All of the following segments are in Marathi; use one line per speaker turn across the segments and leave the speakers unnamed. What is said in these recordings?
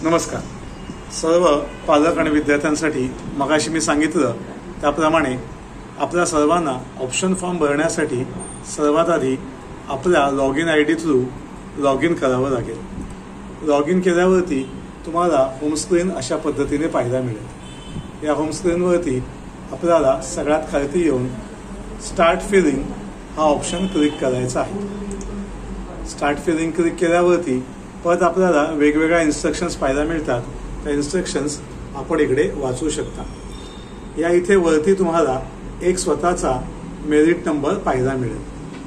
नमस्कार. सर्व पालक आणि विद्यार्थ्यांसाठी मगाशी मी सांगितलं त्याप्रमाणे आपल्या सर्वांना ऑप्शन फॉर्म भरण्यासाठी सर्वात आधी आपल्या login I D through log in करावं लागेल. लॉग इन केल्यावरती तुम्हाला होम स्क्रीन अशा पद्धतीने पाहायला मिळेल. या होम स्क्रीनवरती आपल्याला सगळ्यात खाली येऊन स्टार्ट फिलिंग हा ऑप्शन क्लिक करायचा आहे. स्टार्ट फिलिंग क्लिक केल्यावरती परत आपल्याला वेगवेगळ्या इन्स्ट्रक्शन्स पाहायला मिळतात. त्या इन्स्ट्रक्शन्स आपण इकडे वाचू शकता. या इथे वरती तुम्हाला एक स्वतःचा मेरिट नंबर पाहायला मिळेल.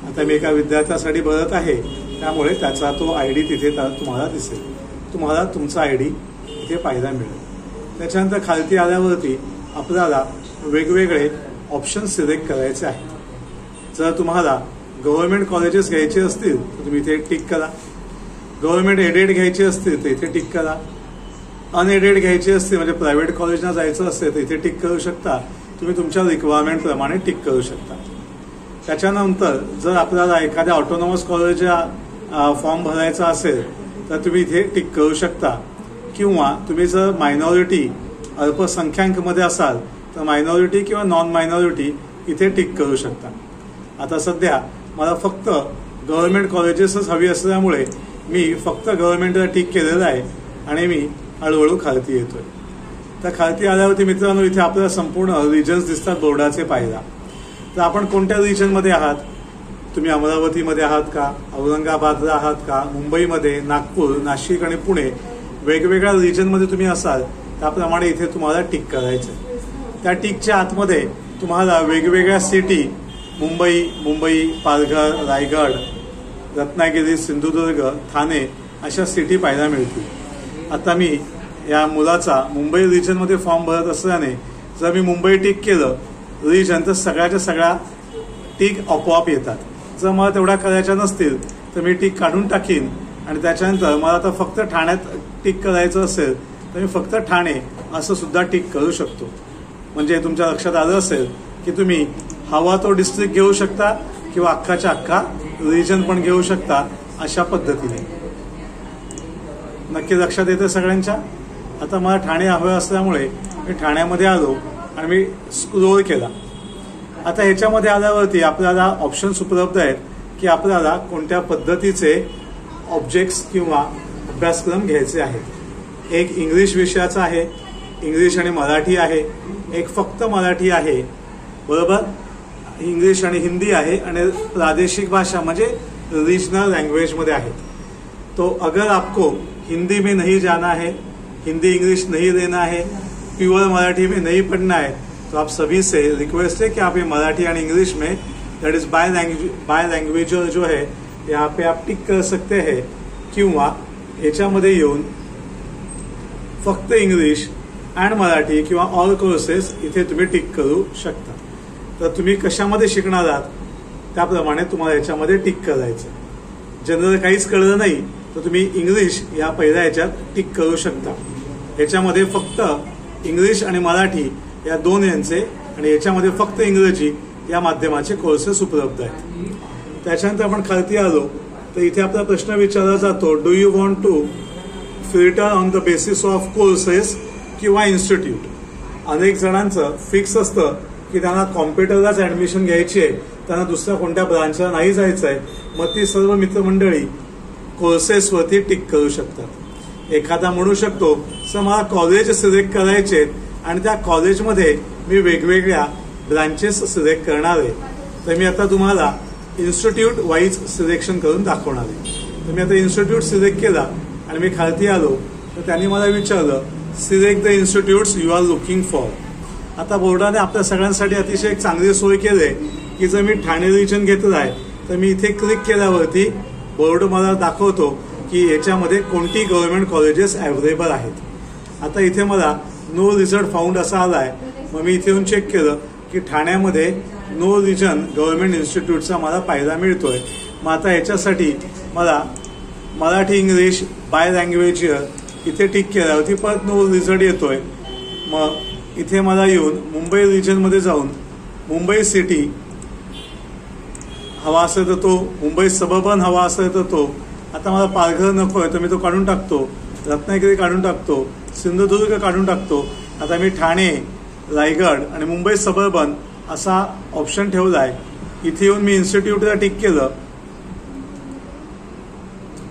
आता मी एका विद्यार्थ्यासाठी भरत आहे त्यामुळे त्याचा तो आय डी तिथे तुम्हाला दिसेल. तुम्हाला तुमचा आय डी इथे पाहायला मिळेल. त्याच्यानंतर खालती आल्यावरती आपल्याला वेगवेगळे ऑप्शन सिलेक्ट करायचे आहेत. जर तुम्हाला गव्हर्नमेंट कॉलेजेस घ्यायचे असतील तर तुम्ही इथे टिक करा. गव्हर्नमेंट एडेड घ्यायचे असतील तर इथे टिक करा. अनएडेड घ्यायचे असतील म्हणजे प्रायव्हेट कॉलेजना जायचं असेल तर इथे टिक करू शकता. तुम्ही तुमच्या रिक्वायरमेंट प्रमाणे टिक करू शकता. त्याच्यानंतर जर आपल्याला एखाद्या ऑटोनॉमस कॉलेजचा फॉर्म भरायचा असेल तर तुम्ही इथे टिक करू शकता. किंवा तुम्ही जर मायनॉरिटी अल्पसंख्याकमध्ये असाल तर मायनॉरिटी किंवा नॉन मायनॉरिटी इथे टिक करू शकता. आता सध्या मला फक्त गव्हर्नमेंट कॉलेजेसच हवी असल्यामुळे मी फक्त गव्हर्नमेंटला टिक केलेलं आहे आणि मी हळूहळू खालती येतोय. तर खालती आल्यावरती मित्रांनो इथे आपल्याला संपूर्ण रिजन्स दिसतात बोर्डाचे पाहायला. तर आपण कोणत्या रिजनमध्ये आहात? तुम्ही अमरावतीमध्ये आहात का, औरंगाबादला आहात का, मुंबईमध्ये, नागपूर, नाशिक आणि पुणे वेगवेगळ्या रिजनमध्ये तुम्ही असाल त्याप्रमाणे इथे तुम्हाला टिक करायचं. त्या टिकच्या आतमध्ये तुम्हाला वेगवेगळ्या सिटी मुंबई, पालघर, रायगड, रत्नागिरी, सिंधुदुर्ग, ठाणे अशा सिटी पाहायला मिळतील. आता मी या मुलाचा मुंबई रिजनमध्ये फॉर्म भरत असल्याने जर मी मुंबई टिक केलं रिजन तर सगळ्याच्या सगळ्या टिक आपोआप येतात. जर मला तेवढ्या करायच्या नसतील तर मी टिक काढून टाकीन आणि त्याच्यानंतर मला आता फक्त ठाण्यात टिक करायचं असेल तर मी फक्त ठाणे असं सुद्धा टिक करू शकतो. म्हणजे तुमच्या लक्षात आलं असेल की तुम्ही हवा तो डिस्ट्रिक्ट घेऊ शकता किंवा अख्खाच्या अख्खा रिजन पण घेऊ शकता. अशा पद्धतीने नक्की लक्षात येतं सगळ्यांच्या. आता मला ठाणे हवं असल्यामुळे मी ठाण्यामध्ये आलो आणि मी स्क्रोल केला. आता ह्याच्यामध्ये आल्यावरती आपल्याला ऑप्शन्स उपलब्ध आहेत की आपल्याला कोणत्या पद्धतीचे ऑब्जेक्ट्स किंवा अभ्यासक्रम घ्यायचे आहेत. एक इंग्लिश विषयाचा आहे, इंग्लिश आणि मराठी आहे, एक फक्त मराठी आहे, बरोबर, इंग्लिश आणि हिंदी आहे आणि प्रादेशिक भाषा म्हणजे रीजनल लैंग्वेज मध्ये आहे. तो अगर आपको हिंदी में नहीं जाना है, हिंदी इंग्लिश नहीं लेना है, प्योर मराठी में नहीं पढ़ना है तो आप सभी से रिक्वेस्ट है कि आप ये मराठी और इंग्लिश में दैट इज बाय लैंग्वेज जो है यहाँ पे आप टिक कर सकते हैं. किंवा याच्यामध्ये येऊन फक्त इंग्लिश अँड मराठी किंवा ऑल कोर्सेस इथे तुम्ही टिक करू शकता. तर तुम्ही कशामध्ये शिकणार आहात त्याप्रमाणे तुम्हाला याच्यामध्ये टिक करायचं. जनरल काहीच कळलं नाही तर तुम्ही इंग्लिश या पहिल्या याच्यात टिक करू शकता. याच्यामध्ये फक्त इंग्लिश आणि मराठी या दोन यांचे आणि याच्यामध्ये फक्त इंग्रजी या माध्यमाचे कोर्सेस उपलब्ध आहेत. त्याच्यानंतर आपण खालती आलो तर इथे आपला प्रश्न विचारला जातो, do you want to filter on the basis of courses किंवा इन्स्टिट्यूट. अनेक जणांचं फिक्स असतं की त्यांना कॉम्प्युटरलाच ऍडमिशन घ्यायची आहे, त्यांना दुसऱ्या कोणत्या ब्रांचला नाही जायचं आहे. मग ती सर्व मित्रमंडळी कोर्सेसवरती टिक करू शकतात. एखादा म्हणू शकतो सर मला कॉलेज सिलेक्ट करायचे आणि त्या कॉलेजमध्ये मी वेगवेगळ्या ब्रांचेस सिलेक्ट करणार आहे. तर मी आता तुम्हाला इन्स्टिट्यूट वाईज सिलेक्शन करून दाखवणार आहे. तर मी आता इन्स्टिट्यूट सिलेक्ट केला आणि मी खालती आलो तर त्यांनी मला विचारलं select the institutes you are looking for. आता बोर्डाने आपल्या सगळ्यांसाठी अतिशय एक चांगली सोय केली आहे की जर मी ठाणे रिजन घेतलं आहे तर मी इथे क्लिक केल्यावरती बोर्ड मला दाखवतो की याच्यामध्ये कोणती गव्हर्नमेंट कॉलेजेस अवेलेबल आहेत. आता इथे मला नो रिझल्ट फाउंड असा आलाय. मग मी इथे येऊन चेक केलं की ठाण्यामध्ये नो रिजन गव्हर्नमेंट इन्स्टिट्यूटचा मला पाहायला मिळतोय. मग आता याच्यासाठी मला मराठी इंग्लिश बाय लँग्वेज इथे टिक केल्यावरती परत नो रिझल्ट येतोय. मग इथे मला येऊन मुंबई रिजनमध्ये जाऊन मुंबई सिटी हवा असेल तर तो, मुंबई सबर्बन हवा असेल तर तो. आता मला पालघर नको आहे तर मी तो काढून टाकतो रत्नागिरी काढून टाकतो, सिंधुदुर्ग काढून टाकतो. आता मी ठाणे, रायगड आणि मुंबई सबर्बन असा ऑप्शन ठेवला आहे. इथे येऊन मी इन्स्टिट्यूटला टिक केलं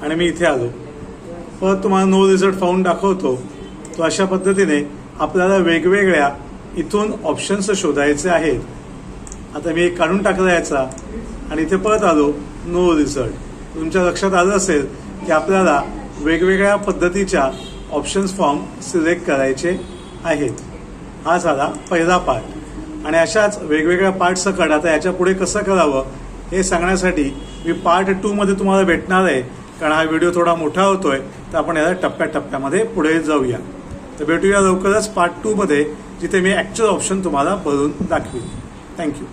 आणि मी इथे आलो. परत तुम्हाला नो रिझल्ट फाउंड दाखवतो. तो अशा पद्धतीने आपल्याला वेगवेगळ्या इथून ऑप्शन्स शोधायचे आहेत. आता मी एक काढून टाकला याचा आणि इथे परत आलो, नो रिझल्ट. तुमच्या लक्षात आलं असेल की आपल्याला वेगवेगळ्या पद्धतीच्या ऑप्शन्स फॉर्म सिलेक्ट करायचे आहेत. हा झाला पहिला पार्ट आणि अशाच वेगवेगळ्या पार्ट सकट आता याच्या पुढे कसं करावं हे सांगण्यासाठी मी पार्ट 2 मध्ये तुम्हाला भेटणार आहे. कारण हा व्हिडिओ थोडा मोठा होतोय तर आपण याला टप्प्याटप्प्यामध्ये पुढे जाऊया. तर भेटूया लवकरच पार्ट 2 मध्ये, जिथे मी ऍक्च्युअल ऑप्शन तुम्हाला भरून दाखवेन. थँक्यू.